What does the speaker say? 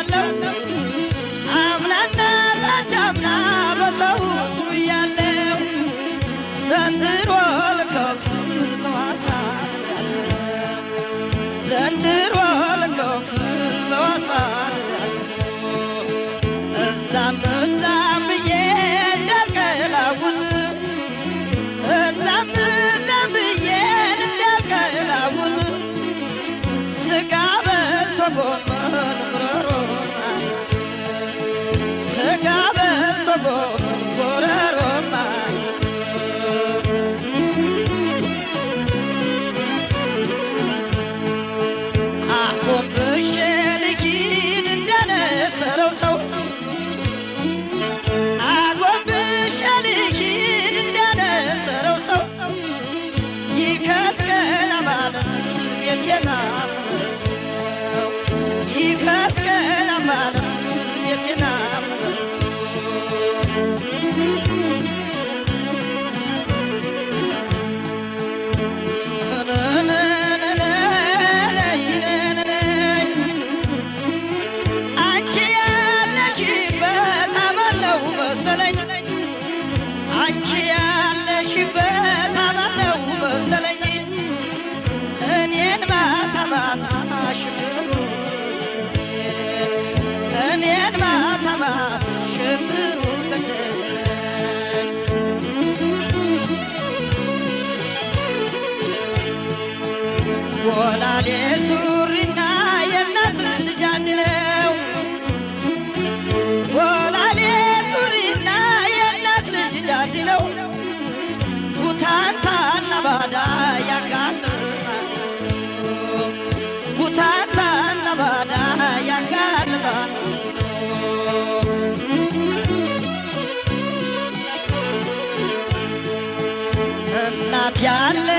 ያለው አምናና ታቻምና በሰው ጥሩ ያለው ዘንድሮ ልከፍል በዋሳ ዘንድሮ ልከፍል በዋሳ እዛም እዛም ብዬ እንዳልቀላውጥ እዛም እዛም ብዬ እንዳልቀላውጥ ስጋ በልቶ ጎመን ጉረሮማ ስጋ በልቶ ጎመን ጉረሮማ አጎንብሼ ልሂድ እንዳነሰረው ሰው አጎንብሼ ልሂድ እንዳነሰረው ሰው ይከስከና ማለት ቤቴና ይከስከና ማለት ቤቴና አንቺ ያለሽበት አማነው መሰለኝ አንቺ ያለሽበት አማነው መሰለኝ እኔን ማታ ማታ ሽብሩ እኔን ማታ ማታ ሽብሩ ገደለኝ ቦላሌ ሱሪና የእናት ልጅ አንድ ነው ቦላሌ ሱሪና የእናት ልጅ አንድ ነው ቡታንታና ባዳ ያጋልጣል ቡታንታና ባዳ ያጋልጣል እናት ያለ